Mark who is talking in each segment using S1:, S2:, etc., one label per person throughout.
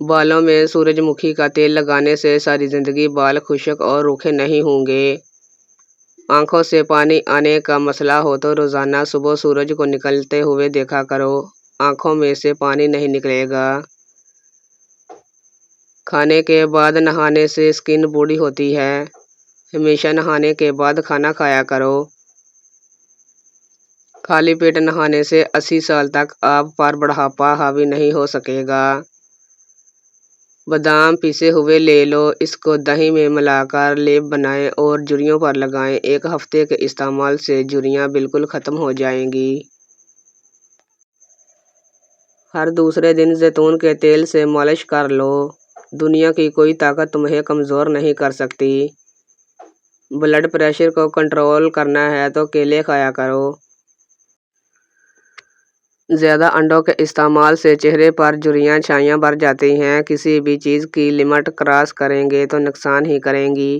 S1: بالوں میں سورج مکھی کا تیل لگانے سے ساری زندگی بال خشک اور روکھے نہیں ہوں گے۔ آنکھوں سے پانی آنے کا مسئلہ ہو تو روزانہ صبح سورج کو نکلتے ہوئے دیکھا کرو، آنکھوں میں سے پانی نہیں نکلے گا۔ کھانے کے بعد نہانے سے اسکن بوڑھی ہوتی ہے، ہمیشہ نہانے کے بعد کھانا کھایا کرو۔ خالی پیٹ نہانے سے 80 سال تک آپ پر بڑھاپا حاوی نہیں ہو سکے گا۔ بادام پیسے ہوئے لے لو، اس کو دہی میں ملا کر لیپ بنائیں اور جھریوں پر لگائیں، 1 ہفتے کے استعمال سے جھریاں بالکل ختم ہو جائیں گی۔ ہر دوسرے دن زیتون کے تیل سے مالش کر لو، دنیا کی کوئی طاقت تمہیں کمزور نہیں کر سکتی۔ بلڈ پریشر کو کنٹرول کرنا ہے تو کیلے کھایا کرو۔ زیادہ انڈوں کے استعمال سے چہرے پر جھریاں چھائیاں بڑھ جاتی ہیں، کسی بھی چیز کی لمٹ کراس کریں گے تو نقصان ہی کریں گی،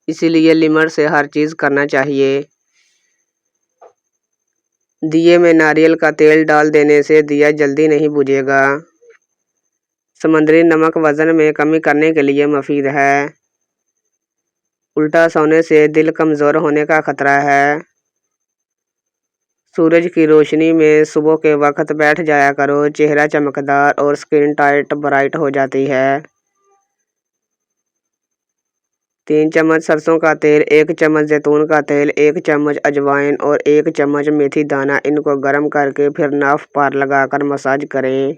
S1: اسی لیے لمٹ سے ہر چیز کرنا چاہیے۔ دیے میں ناریل کا تیل ڈال دینے سے دیا جلدی نہیں بجھے گا۔ سمندری نمک وزن میں کمی کرنے کے لیے مفید ہے۔ الٹا سونے سے دل کمزور ہونے کا خطرہ ہے۔ سورج کی روشنی میں صبح کے وقت بیٹھ جایا کرو، چہرہ چمکدار اور اسکن ٹائٹ برائٹ ہو جاتی ہے۔ 3 چمچ سرسوں کا تیل، 1 چمچ زیتون کا تیل، 1 چمچ اجوائن اور 1 چمچ میتھی دانہ، ان کو گرم کر کے پھر ناف پر لگا کر مساج کریں۔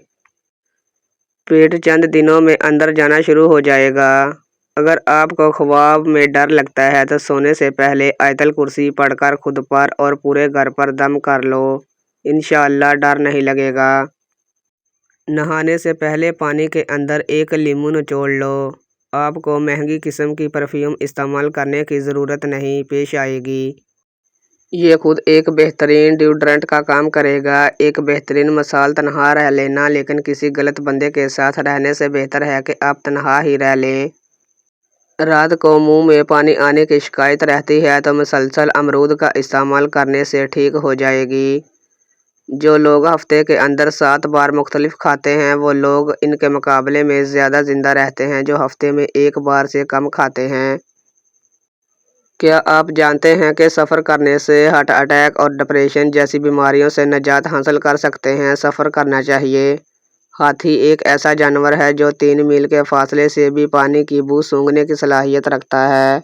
S1: پیٹ چند دنوں میں اندر جانا شروع ہو جائے گا۔ اگر آپ کو خواب میں ڈر لگتا ہے تو سونے سے پہلے آیت الکرسی پڑھ کر خود پر اور پورے گھر پر دم کر لو، انشاءاللہ ڈر نہیں لگے گا۔ نہانے سے پہلے پانی کے اندر 1 لیموں نچوڑ لو، آپ کو مہنگی قسم کی پرفیوم استعمال کرنے کی ضرورت نہیں پیش آئے گی۔ یہ خود ایک بہترین ڈیوڈرنٹ کا کام کرے گا۔ ایک بہترین مثال تنہا رہ لینا، لیکن کسی غلط بندے کے ساتھ رہنے سے بہتر ہے کہ آپ تنہا ہی رہ لیں۔ رات کو منہ میں پانی آنے کی شکایت رہتی ہے تو مسلسل امرود کا استعمال کرنے سے ٹھیک ہو جائے گی۔ جو لوگ ہفتے کے اندر 7 بار مختلف کھاتے ہیں، وہ لوگ ان کے مقابلے میں زیادہ زندہ رہتے ہیں جو ہفتے میں 1 بار سے کم کھاتے ہیں۔ کیا آپ جانتے ہیں کہ سفر کرنے سے ہارٹ اٹیک اور ڈپریشن جیسی بیماریوں سے نجات حاصل کر سکتے ہیں؟ سفر کرنا چاہیے۔ ہاتھی ایک ایسا جانور ہے جو 3 میل کے فاصلے سے بھی پانی کی بو سونگھنے کی صلاحیت رکھتا ہے۔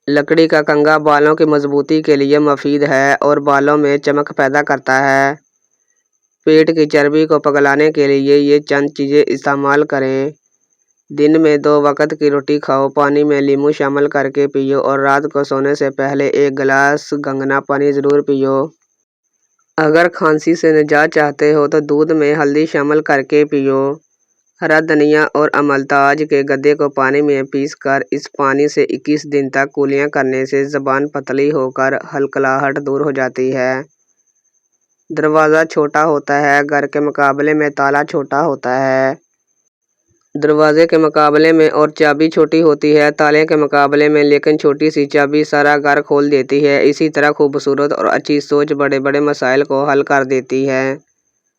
S1: لکڑی کا کنگھا بالوں کی مضبوطی کے لیے مفید ہے اور بالوں میں چمک پیدا کرتا ہے۔ پیٹ کی چربی کو پگلانے کے لیے یہ چند چیزیں استعمال کریں۔ دن میں 2 وقت کی روٹی کھاؤ، پانی میں لیموں شامل کر کے پیو اور رات کو سونے سے پہلے 1 گلاس گنگنا پانی ضرور پیو۔ اگر کھانسی سے نجات چاہتے ہو تو دودھ میں ہلدی شامل کر کے پیو۔ ہرا دھنیا اور املتاج کے گدے کو پانی میں پیس کر اس پانی سے 21 دن تک کولیاں کرنے سے زبان پتلی ہو کر ہلکلاہٹ دور ہو جاتی ہے۔ دروازہ چھوٹا ہوتا ہے، گھر کے مقابلے میں تالا چھوٹا ہوتا ہے۔ دروازے کے مقابلے میں اور چابی چھوٹی ہوتی ہے تالے کے مقابلے میں، لیکن چھوٹی سی چابی سارا گھر کھول دیتی ہے۔ اسی طرح خوبصورت اور اچھی سوچ بڑے بڑے مسائل کو حل کر دیتی ہے۔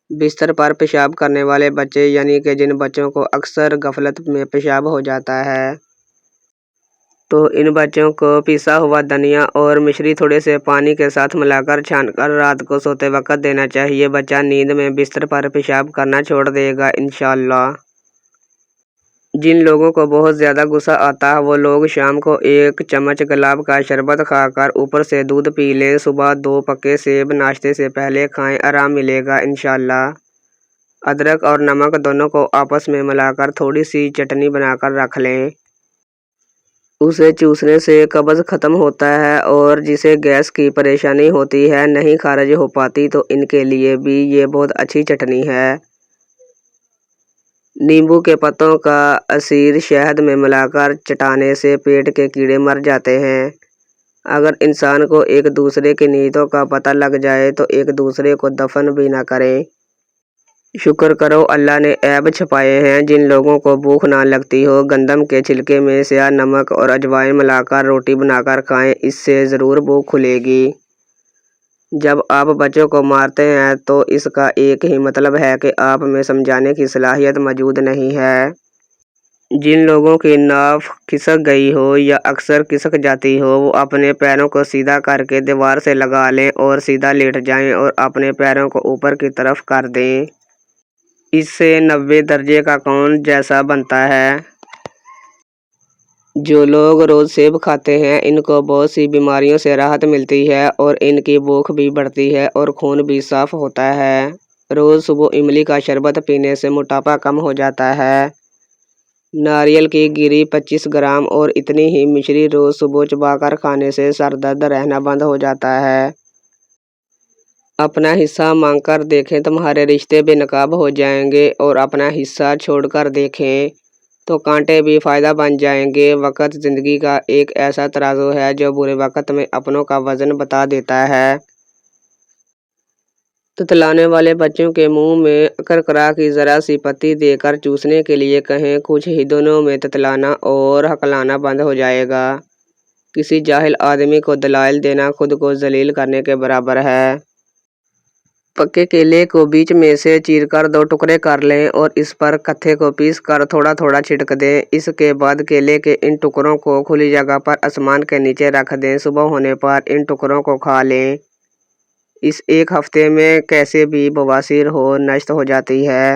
S1: بستر پر پیشاب کرنے والے بچے، یعنی کہ جن بچوں کو اکثر غفلت میں پیشاب ہو جاتا ہے، تو ان بچوں کو پیسا ہوا دھنیا اور مشری تھوڑے سے پانی کے ساتھ ملا کر چھان کر رات کو سوتے وقت دینا چاہیے۔ بچہ نیند میں بستر پر پیشاب کرنا چھوڑ دے گا انشاءاللہ۔ جن لوگوں کو بہت زیادہ غصہ آتا ہے وہ لوگ شام کو 1 چمچ گلاب کا شربت کھا کر اوپر سے دودھ پی لیں۔ صبح 2 پکے سیب ناشتے سے پہلے کھائیں، آرام ملے گا انشاءاللہ۔ ادرک اور نمک دونوں کو آپس میں ملا کر تھوڑی سی چٹنی بنا کر رکھ لیں۔ اسے چوسنے سے قبض ختم ہوتا ہے، اور جسے گیس کی پریشانی ہوتی ہے، نہیں خارج ہو پاتی، تو ان کے لیے بھی یہ بہت اچھی چٹنی ہے۔ نیمبو کے پتوں کا عصیر شہد میں ملا کر چٹانے سے پیٹ کے کیڑے مر جاتے ہیں۔ اگر انسان کو ایک دوسرے کی نیتوں کا پتہ لگ جائے تو ایک دوسرے کو دفن بھی نہ کریں۔ شکر کرو اللہ نے عیب چھپائے ہیں۔ جن لوگوں کو بھوک نہ لگتی ہو، گندم کے چھلکے میں سیاہ نمک اور اجوائن ملا کر روٹی بنا کر کھائیں، اس سے ضرور بھوک کھلے گی۔ جب آپ بچوں کو مارتے ہیں تو اس کا ایک ہی مطلب ہے کہ آپ میں سمجھانے کی صلاحیت موجود نہیں ہے۔ جن لوگوں کی ناف کھسک گئی ہو یا اکثر کھسک جاتی ہو، وہ اپنے پیروں کو سیدھا کر کے دیوار سے لگا لیں اور سیدھا لیٹ جائیں اور اپنے پیروں کو اوپر کی طرف کر دیں۔ اس سے 90 درجے کا کون جیسا بنتا ہے۔ جو لوگ روز سیب کھاتے ہیں، ان کو بہت سی بیماریوں سے راحت ملتی ہے اور ان کی بھوک بھی بڑھتی ہے اور خون بھی صاف ہوتا ہے۔ روز صبح املی کا شربت پینے سے موٹاپا کم ہو جاتا ہے۔ ناریل کی گری 25 گرام اور اتنی ہی مشری روز صبح چبا کر کھانے سے سر درد رہنا بند ہو جاتا ہے۔ اپنا حصہ مانگ کر دیکھیں، تمہارے رشتے بے نقاب ہو جائیں گے، اور اپنا حصہ چھوڑ کر دیکھیں تو کانٹے بھی فائدہ بن جائیں گے۔ وقت زندگی کا ایک ایسا ترازو ہے جو برے وقت میں اپنوں کا وزن بتا دیتا ہے۔ تتلانے والے بچوں کے منہ میں کرکرا کی ذرا سی پتی دے کر چوسنے کے لیے کہیں، کچھ ہی دنوں میں تتلانا اور ہکلانا بند ہو جائے گا۔ کسی جاہل آدمی کو دلائل دینا خود کو ذلیل کرنے کے برابر ہے۔ پکے کیلے کو بیچ میں سے چیر کر 2 ٹکڑے کر لیں اور اس پر کتھے کو پیس کر تھوڑا تھوڑا چھڑک دیں۔ اس کے بعد کیلے کے ان ٹکڑوں کو کھلی جگہ پر آسمان کے نیچے رکھ دیں۔ صبح ہونے پر ان ٹکڑوں کو کھا لیں۔ اس 1 ہفتے میں کیسے بھی بواسیر ہو نشٹ ہو جاتی ہے۔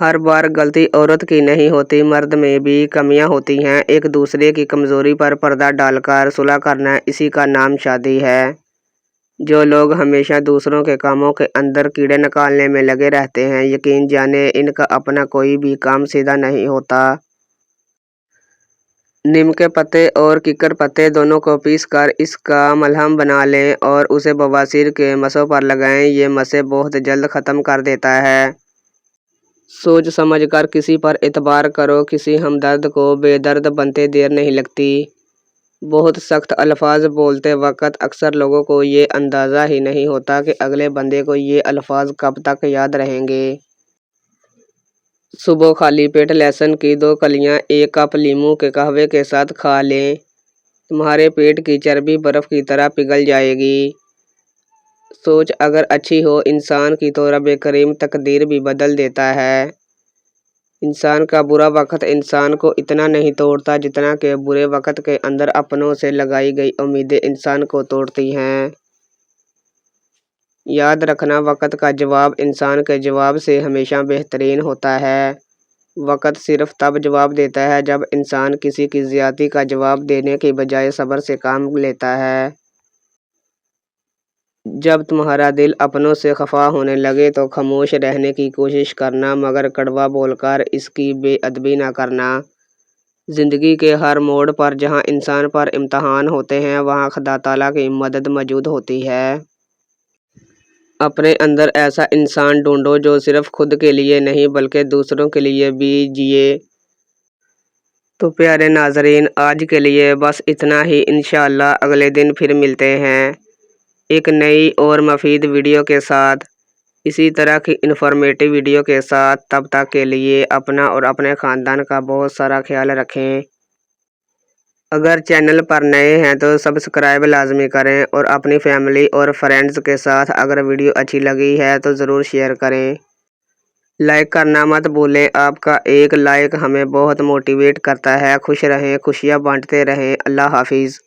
S1: ہر بار غلطی عورت کی نہیں ہوتی، مرد میں بھی کمیاں ہوتی ہیں۔ ایک دوسرے کی کمزوری پر پردہ ڈال کر صلح کرنا، اسی کا نام شادی ہے۔ جو لوگ ہمیشہ دوسروں کے کاموں کے اندر کیڑے نکالنے میں لگے رہتے ہیں، یقین جانیں ان کا اپنا کوئی بھی کام سیدھا نہیں ہوتا۔ نیم کے پتے اور ککر پتے دونوں کو پیس کر اس کا ملہم بنا لیں اور اسے بواسیر کے مسوں پر لگائیں۔ یہ مسیں بہت جلد ختم کر دیتا ہے۔ سوچ سمجھ کر کسی پر اعتبار کرو، کسی ہمدرد کو بے درد بنتے دیر نہیں لگتی۔ بہت سخت الفاظ بولتے وقت اکثر لوگوں کو یہ اندازہ ہی نہیں ہوتا کہ اگلے بندے کو یہ الفاظ کب تک یاد رہیں گے۔ صبح خالی پیٹ لہسن کی 2 کلیاں 1 کپ لیموں کے قہوے کے ساتھ کھا لیں۔ تمہارے پیٹ کی چربی برف کی طرح پگھل جائے گی۔ سوچ اگر اچھی ہو انسان کی تو رب کریم تقدیر بھی بدل دیتا ہے۔ انسان کا برا وقت انسان کو اتنا نہیں توڑتا جتنا کہ برے وقت کے اندر اپنوں سے لگائی گئی امیدیں انسان کو توڑتی ہیں۔ یاد رکھنا، وقت کا جواب انسان کے جواب سے ہمیشہ بہترین ہوتا ہے۔ وقت صرف تب جواب دیتا ہے جب انسان کسی کی زیادتی کا جواب دینے کی بجائے صبر سے کام لیتا ہے۔ جب تمہارا دل اپنوں سے خفا ہونے لگے تو خاموش رہنے کی کوشش کرنا، مگر کڑوا بول کر اس کی بے ادبی نہ کرنا۔ زندگی کے ہر موڑ پر جہاں انسان پر امتحان ہوتے ہیں، وہاں خدا تعالیٰ کی مدد موجود ہوتی ہے۔ اپنے اندر ایسا انسان ڈھونڈو جو صرف خود کے لیے نہیں بلکہ دوسروں کے لیے بھی جیے۔ تو پیارے ناظرین، آج کے لیے بس اتنا ہی۔ انشاءاللہ اگلے دن پھر ملتے ہیں ایک نئی اور مفید ویڈیو کے ساتھ، اسی طرح کی انفارمیٹیو ویڈیو کے ساتھ۔ تب تک کے لیے اپنا اور اپنے خاندان کا بہت سارا خیال رکھیں۔ اگر چینل پر نئے ہیں تو سبسکرائب لازمی کریں اور اپنی فیملی اور فرینڈز کے ساتھ اگر ویڈیو اچھی لگی ہے تو ضرور شیئر کریں۔ لائک کرنا مت بھولیں، آپ کا ایک لائک ہمیں بہت موٹیویٹ کرتا ہے۔ خوش رہیں، خوشیاں بانٹتے رہیں۔ اللہ حافظ۔